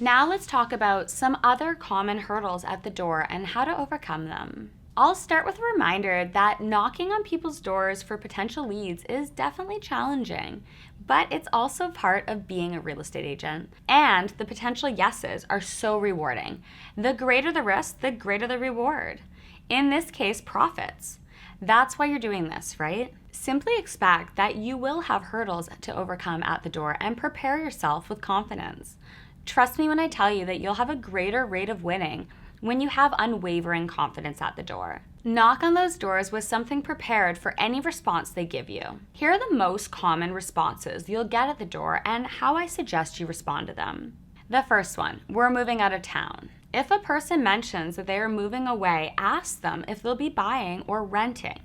Now let's talk about some other common hurdles at the door and how to overcome them. I'll start with a reminder that knocking on people's doors for potential leads is definitely challenging, but it's also part of being a real estate agent. And the potential yeses are so rewarding. The greater the risk, the greater the reward. In this case, profits. That's why you're doing this, right? Simply expect that you will have hurdles to overcome at the door and prepare yourself with confidence. Trust me when I tell you that you'll have a greater rate of winning when you have unwavering confidence at the door. Knock on those doors with something prepared for any response they give you. Here are the most common responses you'll get at the door and how I suggest you respond to them. The first one, we're moving out of town. If a person mentions that they are moving away, ask them if they'll be buying or renting.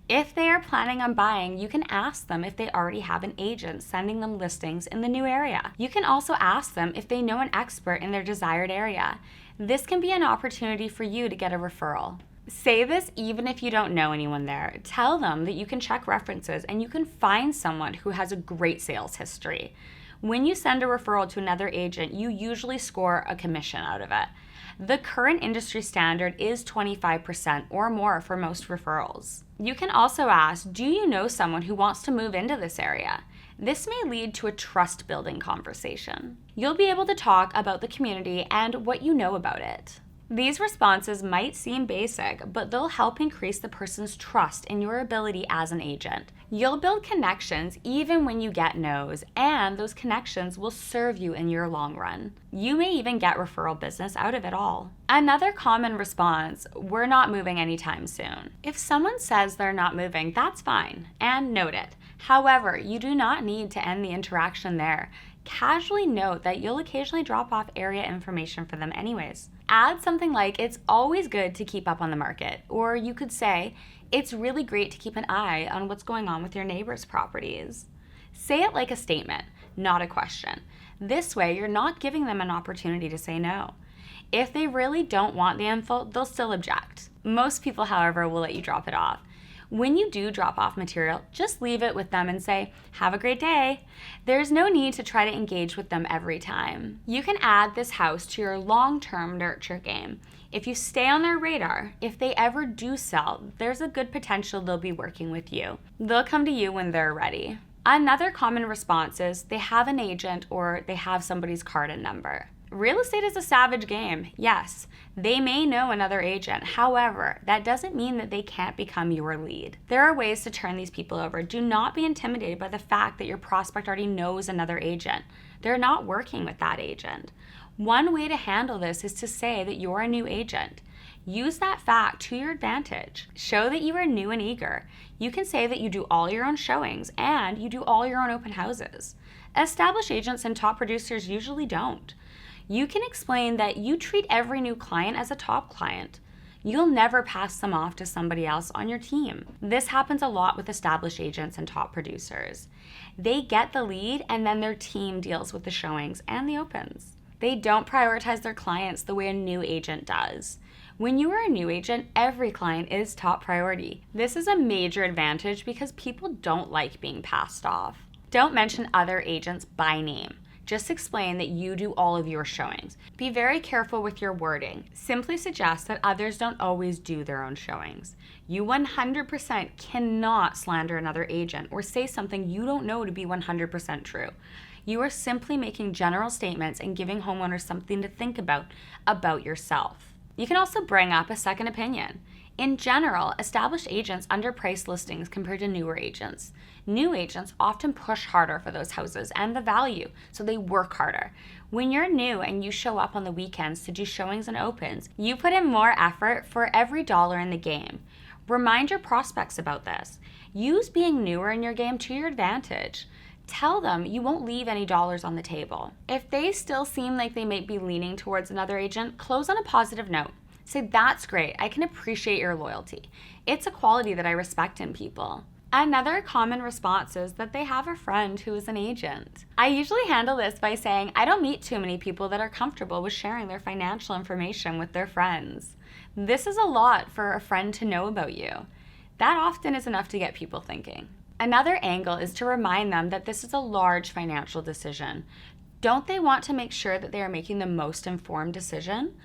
If they are planning on buying, you can ask them if they already have an agent sending them listings in the new area. You can also ask them if they know an expert in their desired area. This can be an opportunity for you to get a referral. Say this even if you don't know anyone there. Tell them that you can check references and you can find someone who has a great sales history. When you send a referral to another agent, you usually score a commission out of it. The current industry standard is 25% or more for most referrals. You can also ask, do you know someone who wants to move into this area? This may lead to a trust-building conversation. You'll be able to talk about the community and what you know about it. These responses might seem basic, but they'll help increase the person's trust in your ability as an agent. You'll build connections even when you get no's, and those connections will serve you in your long run. You may even get referral business out of it all. Another common response, we're not moving anytime soon. If someone says they're not moving, that's fine, and note it. However, you do not need to end the interaction there. Casually note that you'll occasionally drop off area information for them anyways. Add something like, it's always good to keep up on the market. Or you could say, it's really great to keep an eye on what's going on with your neighbors' properties. Say it like a statement, not a question. This way, you're not giving them an opportunity to say no. If they really don't want the info, they'll still object. Most people, however, will let you drop it off. When you do drop off material, just leave it with them and say, have a great day. There's no need to try to engage with them every time. You can add this house to your long-term nurture game. If you stay on their radar, if they ever do sell, there's a good potential they'll be working with you. They'll come to you when they're ready. Another common response is they have an agent or they have somebody's card and number. Real estate is a savage game. Yes, they may know another agent. However, that doesn't mean that they can't become your lead. There are ways to turn these people over. Do not be intimidated by the fact that your prospect already knows another agent. They're not working with that agent. One way to handle this is to say that you're a new agent. Use that fact to your advantage. Show that you are new and eager. You can say that you do all your own showings and you do all your own open houses. Established agents and top producers usually don't. You can explain that you treat every new client as a top client. You'll never pass them off to somebody else on your team. This happens a lot with established agents and top producers. They get the lead and then their team deals with the showings and the opens. They don't prioritize their clients the way a new agent does. When you are a new agent, every client is top priority. This is a major advantage because people don't like being passed off. Don't mention other agents by name. Just explain that you do all of your showings. Be very careful with your wording. Simply suggest that others don't always do their own showings. You 100% cannot slander another agent or say something you don't know to be 100% true. You are simply making general statements and giving homeowners something to think about yourself. You can also bring up a second opinion. In general, established agents underprice listings compared to newer agents. New agents often push harder for those houses and the value, so they work harder. When you're new and you show up on the weekends to do showings and opens, you put in more effort for every dollar in the game. Remind your prospects about this. Use being newer in your game to your advantage. Tell them you won't leave any dollars on the table. If they still seem like they might be leaning towards another agent, close on a positive note. Say, that's great, I can appreciate your loyalty. It's a quality that I respect in people. Another common response is that they have a friend who is an agent. I usually handle this by saying, I don't meet too many people that are comfortable with sharing their financial information with their friends. This is a lot for a friend to know about you. That often is enough to get people thinking. Another angle is to remind them that this is a large financial decision. Don't they want to make sure that they are making the most informed decision?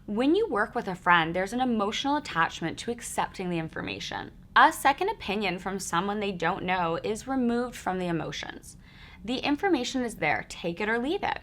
When you work with a friend, there's an emotional attachment to accepting the information. A second opinion from someone they don't know is removed from the emotions. The information is there, take it or leave it.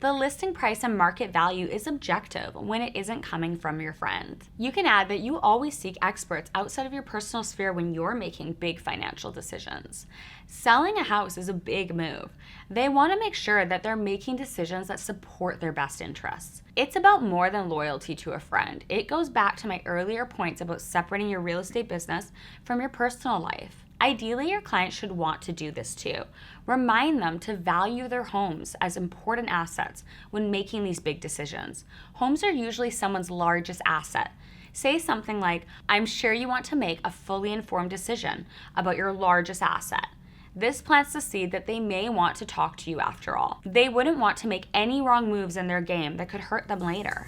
The listing price and market value is objective when it isn't coming from your friend. You can add that you always seek experts outside of your personal sphere when you're making big financial decisions. Selling a house is a big move. They want to make sure that they're making decisions that support their best interests. It's about more than loyalty to a friend. It goes back to my earlier points about separating your real estate business from your personal life. Ideally, your client should want to do this too. Remind them to value their homes as important assets when making these big decisions. Homes are usually someone's largest asset. Say something like, I'm sure you want to make a fully informed decision about your largest asset. This plants the seed that they may want to talk to you after all. They wouldn't want to make any wrong moves in their game that could hurt them later.